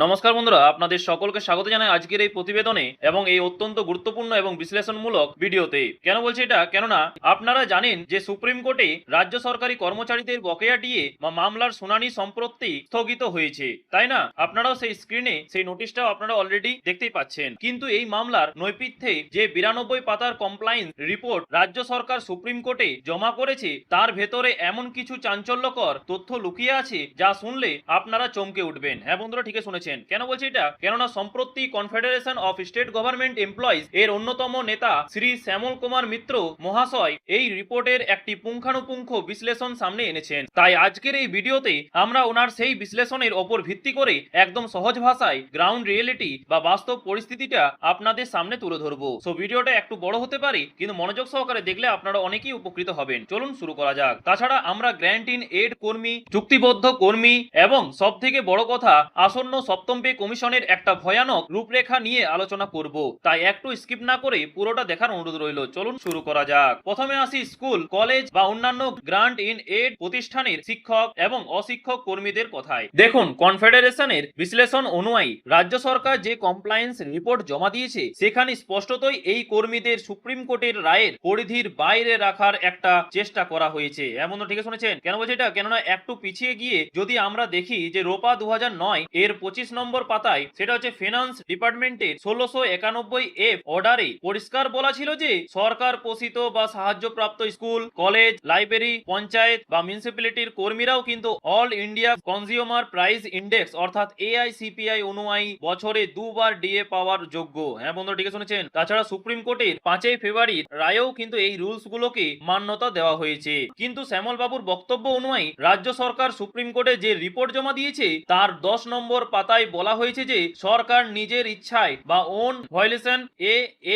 নমস্কার বন্ধুরা, আপনাদের সকলকে স্বাগত জানাই আজকের এই প্রতিবেদনে এবং এই অত্যন্ত গুরুত্বপূর্ণ এবং বিশ্লেষণমূলক ভিডিওতে। কেন বলছি এটা? কেননা আপনারা জানেন যে সুপ্রিম কোর্টে রাজ্য সরকারি কর্মচারীদের বকেয়া ডিএ বা মামলার শুনানি সম্প্রতি স্থগিত হয়েছে, তাই না? আপনারাও সেই স্ক্রিনে সেই নোটিশটাও আপনারা অলরেডি দেখতেই পাচ্ছেন। কিন্তু এই মামলার নৈপথ্যে যে 92 পাতার কমপ্লায়েন্স রিপোর্ট রাজ্য সরকার সুপ্রিম কোর্টে জমা করেছে, তার ভেতরে এমন কিছু চাঞ্চল্যকর তথ্য লুকিয়ে আছে যা শুনলে আপনারা চমকে উঠবেন। হ্যাঁ বন্ধুরা, ঠিকই শুনেছেন। কেন বলছি এটা? কেননা সম্প্রতি confederation of state government employees এর অন্যতম নেতা শ্রী শ্যামল কুমার মিত্র মহাশয় এই রিপোর্টের একটি পুঙ্খানুপুঙ্খ বিশ্লেষণ সামনে এনেছেন। তাই আজকের এই ভিডিওতে আমরা ওনার সেই বিশ্লেষণের ওপর ভিত্তি করে একদম সহজ ভাষায় গ্রাউন্ড রিয়েলিটি বা বাস্তব পরিস্থিতিটা আপনাদের সামনে তুলে ধরবো। সো ভিডিওটা একটু বড় হতে পারে, কিন্তু মনোযোগ সহকারে দেখলে আপনারা অনেকেই উপকৃত হবেন। চলুন শুরু করা যাক। তাছাড়া আমরা গ্র্যান্ট ইন এড কর্মী, চুক্তিবদ্ধ কর্মী এবং সব থেকে বড় কথা আসন্ন সপ্তম পে কমিশনের একটা ভয়ানক রূপরেখা নিয়ে আলোচনা করব। তাই একটু স্কিপ না করে পুরোটা দেখার অনুরোধ রইল। চলুন শুরু করা যাক। প্রথমে আসি স্কুল, কলেজ বা অন্যান্য গ্রান্ট ইন এড প্রতিষ্ঠানের শিক্ষক এবং অশিক্ষক কর্মীদের কথায়। দেখুন, কনফেডারেশনের বিশ্লেষণ অনুযায়ী রাজ্য সরকার যে কমপ্লায়েন্স রিপোর্ট জমা দিয়েছে সেখানে স্পষ্টতই এই কর্মীদের সুপ্রিম কোর্টের রায়ের পরিধির বাইরে রাখার একটা চেষ্টা করা হয়েছে। এমন ঠিক শুনেছেন। কেন বলছি এটা? কেননা একটু পিছিয়ে গিয়ে যদি আমরা দেখি যে রোপা 2009 এর 25 নম্বর পাতায়, সেটা হচ্ছে ফিনান্স ডিপার্টমেন্টের 1691F অর্ডারে পরিষ্কার বলা ছিল যে সরকার পোষিত বা সাহায্যপ্রাপ্ত স্কুল, কলেজ, লাইব্রেরি, পঞ্চায়েত বা মিউনিসিপ্যালিটির কর্মীরাও কিন্তু all India consumer price index অর্থাৎ AICPI অনুযায়ী বছরে দুবার ডিএ পাওয়ার যোগ্য। হ্যাঁ বন্ধুরা, ঠিক শুনেছেন। তাছাড়া সুপ্রিম কোর্টের 5 ফেব্রুয়ারির রায়েও কিন্তু এই রুলস গুলোকে মান্যতা দেওয়া হয়েছে। কিন্তু শ্যামল বাবুর বক্তব্য অনুযায়ী রাজ্য সরকার সুপ্রিম কোর্টে যে রিপোর্ট জমা দিয়েছে তার 10 নম্বর পাতায় বলা হয়েছে যে সরকার নিজের ইচ্ছায় বা ওন ভায়োলেশন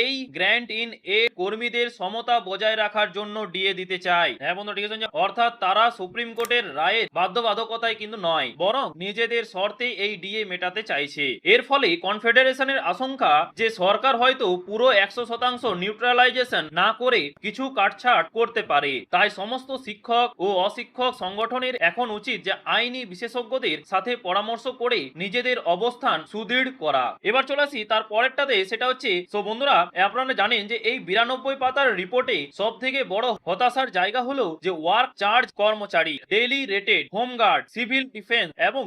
এই গ্র্যান্ট ইন এ কর্মীদের সমতা বজায় রাখার জন্য ডিএ দিতে চায়। হ্যাঁ বন্ধু, ঠিক আছে। অর্থাৎ তারা সুপ্রিম কোর্টের রায়ের বাধ্যবাধকতায় কিন্তু নয়, বরং নিজেদের শর্তে এই ডিএ মেটাতে চাইছে। এর ফলে কনফেডারেশনের আশঙ্কা যে সরকার হয়তো পুরো 100% নিউট্রালাইজেশন না করে কিছু কাটছাট করতে পারে। তাই সমস্ত শিক্ষক ও অশিক্ষক সংগঠনের এখন উচিত যে আইনি বিশেষজ্ঞদের সাথে পরামর্শ করে নিজেদের অবস্থান সুদৃঢ় করা। এবার চলে আসি তার পরেরটাতে, সেটা হচ্ছে বন্ধুরা, আপনারা জানেন যে এই 92 পাতার রিপোর্টে সব থেকে বড় হতাশার জায়গা হলো যে ওয়ার্ক চার্জ কর্মচারী, daily rated, home guard, civil defence এবং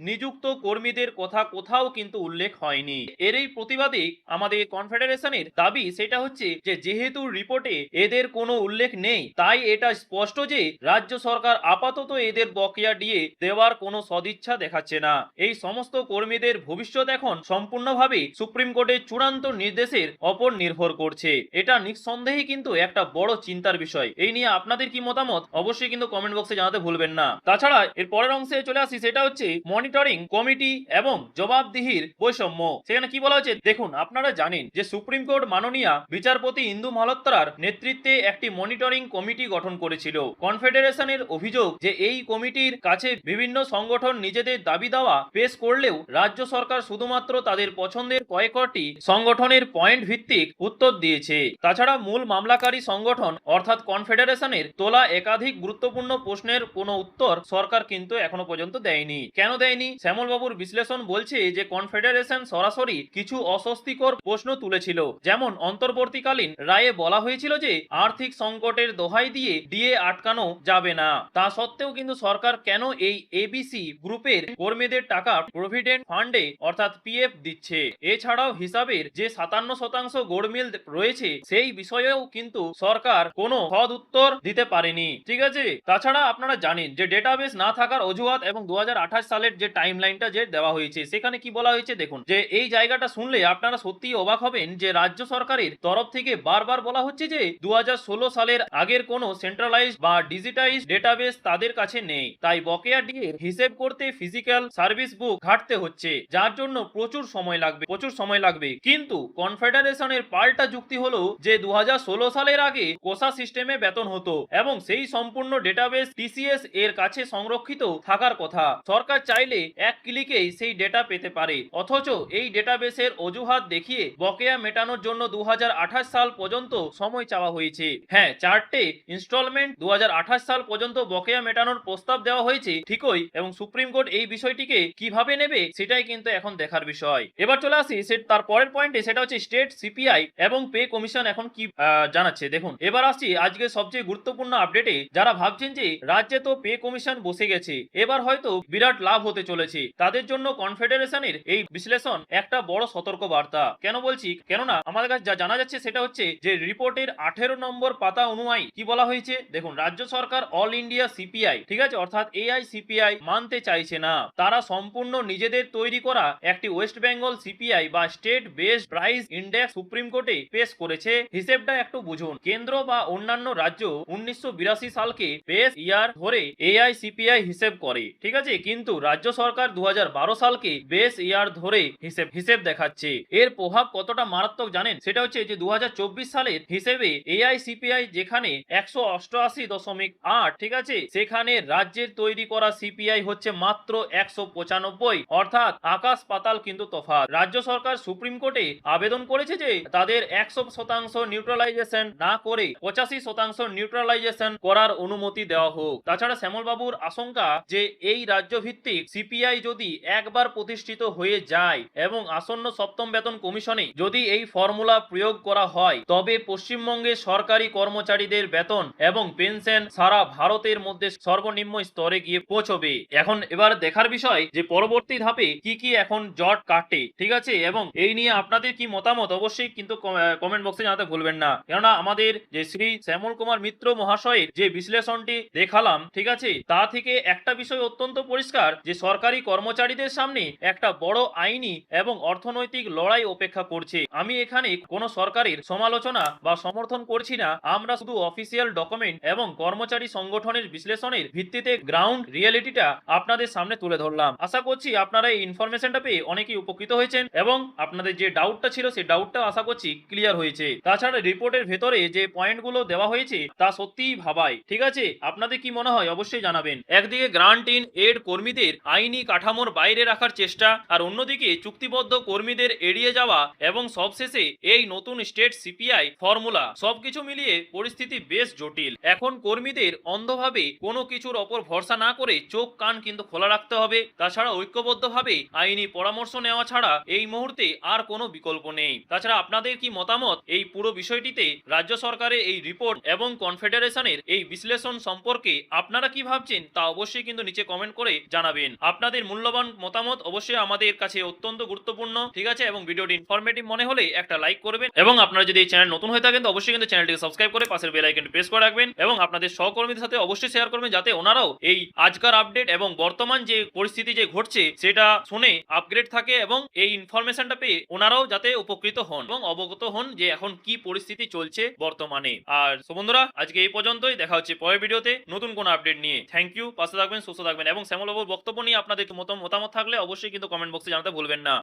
নিযুক্ত কর্মীদের কথা কোথাও কিন্তু উল্লেখ হয়নি। এর এই প্রতিবাদে আমাদের কনফেডারেশনের দাবি সেটা হচ্ছে যে যেহেতু রিপোর্টে এদের কোনো উল্লেখ নেই, তাই এটা স্পষ্ট যে রাজ্য সরকার আপাতত এদের বকেয়া ডিএ দেওয়ার কোনো সদিচ্ছা দেখাচ্ছে না। এই সমস্ত কর্মীদের ভবিষ্যৎ এখন সম্পূর্ণভাবে সুপ্রিম কোর্টের চূড়ান্ত নির্দেশের ওপর নির্ভর করছে। এটা নিঃসন্দেহে কিন্তু একটা বড় চিন্তার বিষয়। এই নিয়ে আপনাদের কি মতামত অবশ্যই কিন্তু কমেন্ট বক্সে জানাতে ভুলবেন না। তাছাড়া এর পরের অংশে চলে আসি, সেটা হচ্ছে মনিটরিং কমিটি এবং জবাবদিহির বৈষম্য। সেখানে কি বলা হচ্ছে দেখুন, আপনারা জানেন যে সুপ্রিম কোর্ট মাননীয় বিচারপতি ইন্দু মালহোত্রার নেতৃত্বে একটি মনিটরিং কমিটি গঠন করেছিল। কনফেডারেশনের অভিযোগ যে এই কমিটির কাছে বিভিন্ন সংগঠন নিজেদের দাবি দাওয়া পেশ করলেও রাজ্য সরকার শুধুমাত্র তাদের পছন্দের কয়েকটি সংগঠনের পয়েন্ট ভিত্তিক উত্তর দিয়েছে। তাছাড়া মূল মামলাকারী সংগঠন অর্থাৎ কনফেডারেশনের তোলা একাধিক গুরুত্বপূর্ণ প্রশ্নের কোনো উত্তর সরকার কিন্তু এখনো পর্যন্ত দেয়নি। কেন দেয়নি? শ্যামল বাবুর বিশ্লেষণ বলছে যে কনফেডারেশন সরাসরি কিছু অস্বস্তিকর প্রশ্ন তুলেছিল। যেমন অন্তর্বর্তীকালীন রায়ে বলা হয়েছিল যে আর্থিক সংকটের দোহাই দিয়ে ডিএ আটকানো যাবে না। তা সত্ত্বেও কিন্তু সরকার কেন এই এবিসি গ্রুপের কর্মীদের টাকা প্রভিডেন্ট ফান্ডে অর্থাৎ পিএফ দিচ্ছে? এছাড়াও হিসাবের যে 57% গোলমিল রয়েছে সেই বিষয়েও কিন্তু সরকার কোনো সদ উত্তর দিতে পারেনি। ঠিক আছে। তাছাড়া আপনারা জানেন যে ডেটাবেস না থাকার অজুহাত এবং 2028 সালের যে টাইমলাইনটা যে দেওয়া হয়েছে সেখানে কি বলা হয়েছে দেখুন, যে এই জায়গাটা শুনলে আপনারা সত্যিই অবাক হবেন যে রাজ্য সরকারের তরফ থেকে বারবার বলা হচ্ছে যে 2016 সালের আগের কোনো সেন্ট্রালাইজড বা ডিজিটাইজড ডেটাবেস তাদের কাছে নেই। তাই বকেয়া ডিএ হিসেব করতে ফিজিক্যাল সার্ভিস বুক ঘাটতে হচ্ছে, যার জন্য প্রচুর সময় লাগবে। কিন্তু কনফেডারেশনের পাল্টা যুক্তি হলো যে 2016 সালের আগে কোষা সিস্টেমে বেতন হতো এবং সেই সম্পূর্ণ ডেটাবেস টিসিএস এর কাছে সংরক্ষিত থাকার কথা। সরকার চাইলে এক ক্লিকেই সেই ডেটা পেতে পারে, অথচ এই ডেটাবেসের অজুহাত দেখিয়ে বকেয়া মেটানোর জন্য 2028 সাল পর্যন্ত সময় চাওয়া হয়েছে। হ্যাঁ, 4টে ইনস্টলমেন্ট 2028 সাল পর্যন্ত বকেয়া মেটানোর প্রস্তাব দেওয়া হয়েছে ঠিকই, এবং সুপ্রিম কোর্ট এই বিষয়টিকে কিভাবে নেবে সেটাই কিন্তু এখন দেখার বিষয়। এবার চলে আসি তার পরের পয়েন্টে, সেটা হচ্ছে স্টেট সিপিআই এবং পে কমিশন এখন কি জানাচ্ছে। দেখুন, এবার আসছি আজকে সবচেয়ে গুরুত্বপূর্ণ আপডেটে। যারা ভাবছেন যে রাজ্যে তো পে কমিশন বসে গেছে, এবার হয়তো বিরাট লাভ হতে চলেছে, তাদের জন্য কনফেডারেশনের এই বিশ্লেষণ একটা বড় সতর্ক বার্তা। কেন বলছি? কেননা আমাদের কাছে যা জানা যাচ্ছে সেটা হচ্ছে যে রিপোর্টের 18 নম্বর পাতা অনুযায়ী কি বলা হয়েছে। দেখুন, রাজ্য সরকার অল ইন্ডিয়া সিপিআই, ঠিক আছে, অর্থাৎ এআই সিপিআই মানতে চাইছে না। তারা সম্পূর্ণ নিজেদের তৈরি করা একটি ওয়েস্ট বেঙ্গল সিপিআই বা state based price index supreme কোর্টে পেশ করেছে। হিসেবটা একটু বুঝুন। কেন্দ্র বা অন্যান্য রাজ্য 1982 সালকে বেস ইয়ার ধরে এআই সিপিআই হিসেব করে, ঠিক আছে, কিন্তু রাজ্য সরকার 2012 সালকে বেস ইয়ার ধরে হিসেব দেখাচ্ছে। এর প্রভাব কতটা মারাত্মক জানেন? সেটা হচ্ছে যে 2024 সালের হিসেবে এআই সিপিআই যেখানে 188.8, ঠিক আছে, সেখানে রাজ্যের তৈরি করা সিপিআই হচ্ছে মাত্র 195, অর্থাৎ আকাশ পাতাল কিন্তু তফাৎ। রাজ্য সরকার সুপ্রিম কোর্টে আবেদন করেছে যে তাদের 100% নিউট্রালাইজেশন না করে 85% নিউট্রালাইজেশন করার অনুমতি দেওয়া হোক। তাছাড়া শ্যামল বাবুর আশঙ্কা যে এই রাজ্য ভিত্তিক সিপিআই যদি একবার প্রতিষ্ঠিত হয়ে যায় এবং আসন্ন সপ্তম বেতন কমিশনে যদি এই ফর্মুলা প্রয়োগ করা হয়, তবে পশ্চিমবঙ্গের সরকারি কর্মচারীদের বেতন এবং পেনশন সারা ভারতের মধ্যে সর্বনিম্ন স্তরে গিয়ে পৌঁছবে। এখন এবার দেখার বিষয় যে পরবর্তী ধাপে কি এখন জট কাটে, ঠিক আছে, এবং এই নিয়ে আপনাদের কি মতামত অবশ্যই কিন্তু কমেন্ট বক্সে জানাতে ভুলবেন না। কেননা আমাদের যে শ্রী শ্যামল কুমার মিত্র মহাশয়ের যে বিশ্লেষণটি দেখালাম, ঠিক আছে, তা থেকে একটা বিষয় অত্যন্ত পরিষ্কার যে সরকারি কর্মচারীদের সামনে একটা বড় আইনি এবং অর্থনৈতিক লড়াই অপেক্ষা করছে। আমি এখানে কোনো সরকারের সমালোচনা বা সমর্থন করছি না, আমরা শুধু অফিসিয়াল ডকুমেন্ট এবং কর্মচারী সংগঠনের বিশ্লেষণের ভিত্তিতে গ্রাউন্ড রিয়েলিটিটা আপনাদের সামনে তুলে ধরলাম। আশা করছি আপনারা এই ইনফরমেশনটা পেয়ে অনেকেই উপকৃত হয়েছেন এবং আপনাদের যে ডাউটটা ছিল সেই ডাউটটা আশা করছি ক্লিয়ার হয়েছে। তাছাড়া রিপোর্টের ভেতরে যে পয়েন্টগুলো দেওয়া হয়েছে তা সত্যিই ভাবায়, ঠিক আছে। আপনাদের কি মনে হয় অবশ্যই জানাবেন। একদিকে গ্রান্ট ইন এড কর্মীদের আইনি কাঠামোর বাইরে রাখার চেষ্টা, আর অন্যদিকে চুক্তিবদ্ধ কর্মীদের এড়িয়ে যাওয়া, এবং সবশেষে এই নতুন স্টেট সিপিআই ফর্মুলা, সবকিছু মিলিয়ে পরিস্থিতি বেশ জটিল। এখন কর্মীদের অন্ধভাবে কোনো কিছুর ওপর ভরসা না করে চোখ কান কিন্তু খোলা রাখতে হবে। তাছাড়া ঐক্যবদ্ধভাবে আইনি পরামর্শ নেওয়া ছাড়া এই মুহূর্তে আর কোনো বিকল্প নেই। তাছাড়া আপনাদের কি মতামত এই পুরো বিষয়টিতে? রাজ্য সরকারের এই রিপোর্ট এবং কনফেডারেশনের এই বিশ্লেষণ সম্পর্কে আপনারা কি ভাবছেন তা অবশ্যই কিন্তু নিচে কমেন্ট করে জানাবেন। আপনাদের মূল্যবান মতামত অবশ্যই আমাদের কাছে অত্যন্ত গুরুত্বপূর্ণ, ঠিক আছে, এবং ভিডিওটি ইনফরমেটিভ মনে হলে একটা লাইক করবেন, এবং আপনারা যদি এই চ্যানেল নতুন হয়ে থাকেন তো অবশ্যই কিন্তু চ্যানেলটিকে সাবস্ক্রাইব করে পাশের বেল আইকনটি প্রেস করে রাখবেন, এবং আপনাদের সহকর্মীদের সাথে অবশ্যই শেয়ার করবেন যাতে ওনারাও এই আজকার আপডেট এবং বর্তমান যে পরিস্থিতি যে ঘটছে সেটা শুনে আপগ্রেড থাকে এবং এই ইনফরমেশনটা পেয়ে ওনারাও যাতে উপকৃত হন এবং অবগত হন যে এখন কি পরিস্থিতি চলছে বর্তমানে। আর সো বন্ধুরা, আজকে এই পর্যন্তই। দেখা হচ্ছে পরের ভিডিওতে নতুন কোন আপডেট নিয়ে। থ্যাংক ইউ, পাশে থাকবেন, সুস্থ থাকবেন, এবং শ্যামল বাবুর বক্তব্য নিয়ে আপনাদের মতামত থাকলে অবশ্যই কিন্তু কমেন্ট বক্সে জানাতে ভুলবেন না।